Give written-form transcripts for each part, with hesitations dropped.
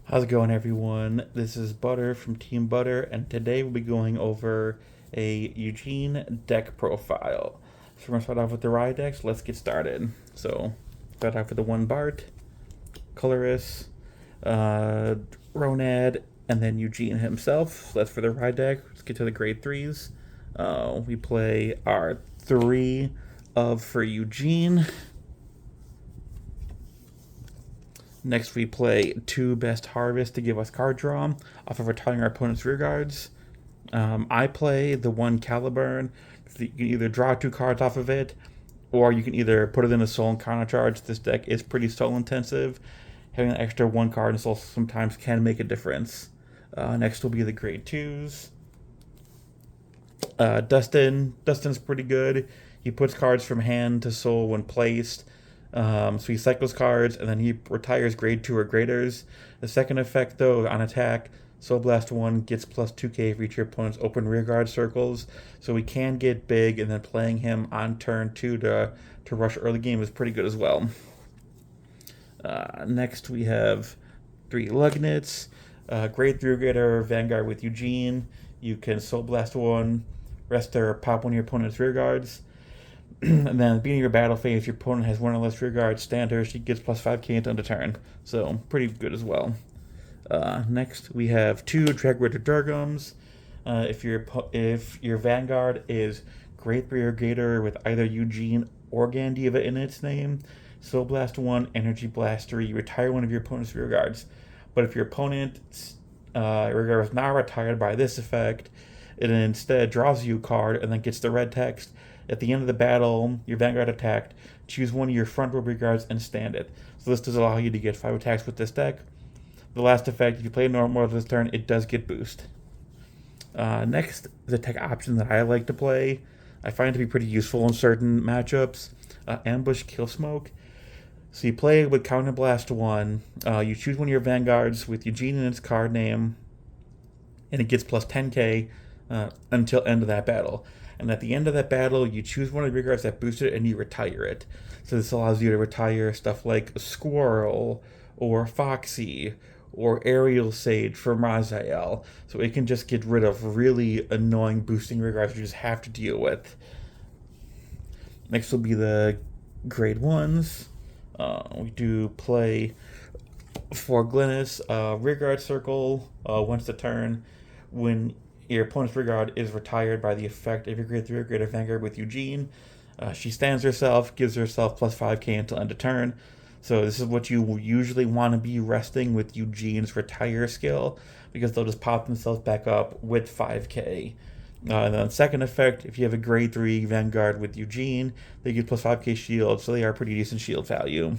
How's it going, everyone? This is Butter from Team Butter, and today we'll be going over a Eugene deck profile. So we're going to start off with the Rye decks. Let's get started. So, start off with the one Bart, Colorus, uh, Ronad, and then Eugene himself. So that's for the Rye deck. Let's get to the grade 3s. We play our 3 of for Eugene. Next, we play 2 Best Harvest to give us card draw off of retiring our opponent's rear guards. I play the 1 Caliburn. You can either draw 2 cards off of it, or you can either put it in a soul and counter charge. This deck is pretty soul intensive. Having an extra 1 card in soul sometimes can make a difference. Next will be the grade 2s. Dustin's pretty good. He puts cards from hand to soul when placed. So he cycles cards, and then he retires grade 2 or graders. The second effect, though, on attack, Soul Blast 1 gets plus 2k for each of your opponent's open rearguard circles. So we can get big, and then playing him on turn 2 to rush early game is pretty good as well. Next, we have 3 Lugnets. Grade 3 grader Vanguard with Eugene. You can Soul Blast 1, rest or pop one of your opponent's rearguards. And then at the beginning of your battle phase, if your opponent has 1 or less rear guards, stand her, she gets plus 5k into end of turn. So, pretty good as well. Next, we have 2 Dragritter Durgums. If your Vanguard is Great Rear Gator with either Eugene or Gandiva in its name, Soul Blast 1, Energy Blaster, you retire one of your opponent's rear guards. But if your opponent's rear guard is not retired by this effect, it instead draws you a card and then gets the red text. At the end of the battle, your Vanguard attacked, choose one of your front row rearguards and stand it. So this does allow you to get 5 attacks with this deck. The last effect, if you play normal this turn, it does get boost. Next, the tech option that I like to play, I find to be pretty useful in certain matchups, Ambush Kill Smoke. So you play with Counter Blast 1, you choose one of your Vanguards with Eugene in its card name, and it gets plus 10k until end of that battle. And at the end of that battle, you choose one of the rearguards that boosted it and you retire it. So this allows you to retire stuff like Squirrel or Foxy or Aerial Sage for Mazael. So it can just get rid of really annoying boosting rearguards you just have to deal with. Next will be the grade 1s. We do play for Glennis, rearguard circle once a turn. When your opponent's rearguard is retired by the effect of your grade 3 or greater Vanguard with Eugene, she stands herself, gives herself plus 5k until end of turn. So this is what you usually want to be resting with Eugene's retire skill, because they'll just pop themselves back up with 5k. And then second effect, if you have a grade 3 Vanguard with Eugene, they get plus 5k shield, so they are pretty decent shield value.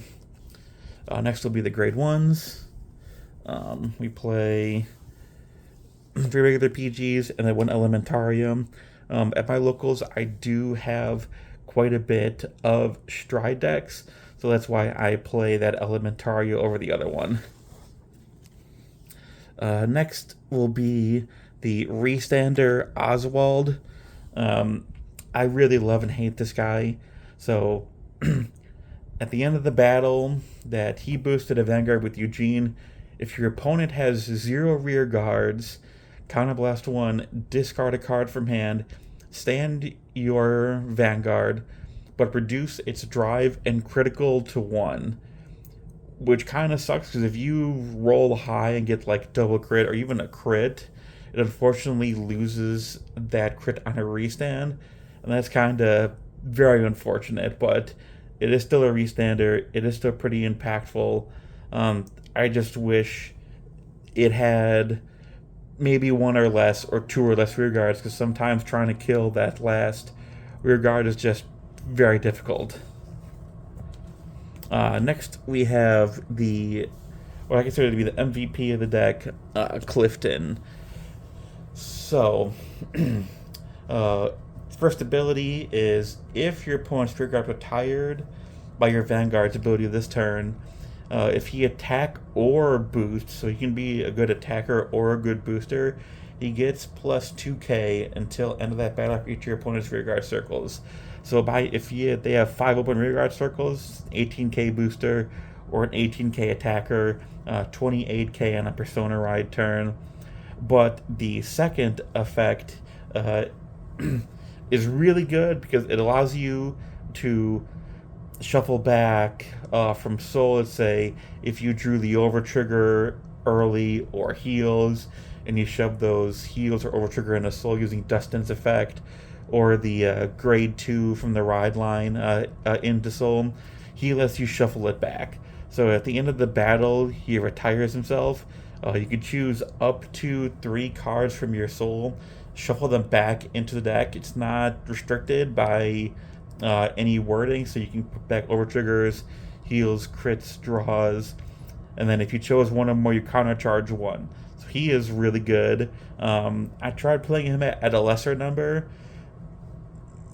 Next will be the grade 1s. We play 3 regular PGs and then 1 Elementarium. At my locals, I do have quite a bit of Stride decks, so that's why I play that Elementario over the other one. Next will be the Restander Oswald. I really love and hate this guy. So at the end of the battle that he boosted a Vanguard with Eugene, if your opponent has 0 rear guards, Counterblast 1, discard a card from hand, stand your Vanguard, but reduce its drive and critical to 1. Which kind of sucks, because if you roll high and get like double crit or even a crit, it unfortunately loses that crit on a restand. And that's kind of very unfortunate, but it is still a restander. It is still pretty impactful. I just wish it had maybe 1 or less or 2 or less rear guards, because sometimes trying to kill that last rear guard is just very difficult. Next we have what I consider to be the MVP of the deck, Clifton. So first ability is, if your opponent's rear guard retired by your Vanguard's ability this turn, if he attack or boost, so he can be a good attacker or a good booster, he gets plus 2k until end of that battle for each of your opponent's rearguard circles. So if they have 5 open rearguard circles, 18k booster, or an 18k attacker, 28k on a Persona ride turn. But the second effect uh, is really good because it allows you to shuffle back from soul. Let's say if you drew the over trigger early or heals, and you shove those heals or over trigger in a soul using Dustin's effect, or the grade 2 from the ride line into soul, he lets you shuffle it back. So at the end of the battle, he retires himself. You can choose up to 3 cards from your soul, shuffle them back into the deck. It's not restricted by any wording, so you can put back over triggers, heals, crits, draws, and then if you chose one or more, you countercharge one. So he is really good. I tried playing him at a lesser number.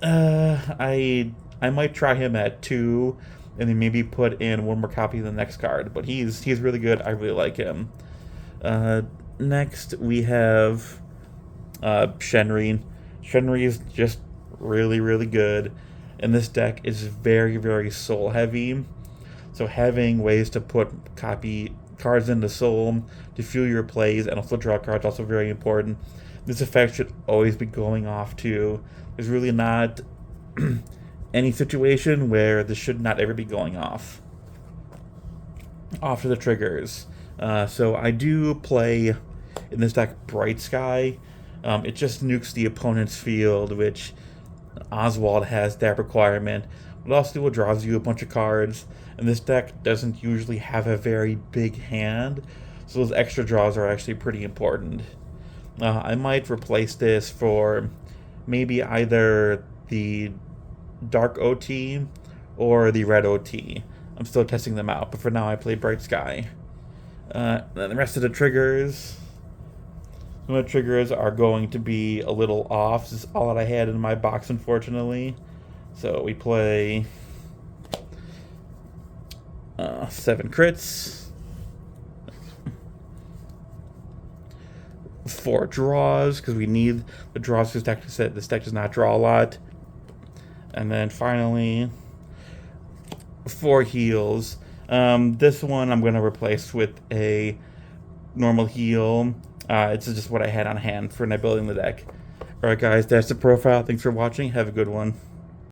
I might try him at 2, and then maybe put in one more copy of the next card. But he's really good. I really like him. Next we have Shenri. Shenri is just really, really good. And this deck is very, very soul heavy. So having ways to put copy cards into soul to fuel your plays and also draw cards also very important. This effect should always be going off too. There's really not any situation where this should not ever be going off. Off to the triggers. So I do play in this deck Bright Sky. It just nukes the opponent's field, which Oswald has that requirement. But also draws you a bunch of cards, and this deck doesn't usually have a very big hand, so those extra draws are actually pretty important. I might replace this for maybe either the Dark OT or the Red OT. I'm still testing them out, but for now I play Bright Sky. Then the rest of the triggers. Some of the triggers are going to be a little off. This is all that I had in my box, unfortunately. So we play 7 crits, 4 draws, because we need the draws because this deck does not draw a lot. And then finally, 4 heals. This one I'm going to replace with a normal heal. It's just what I had on hand for building the deck. Alright guys, that's the profile. Thanks for watching. Have a good one.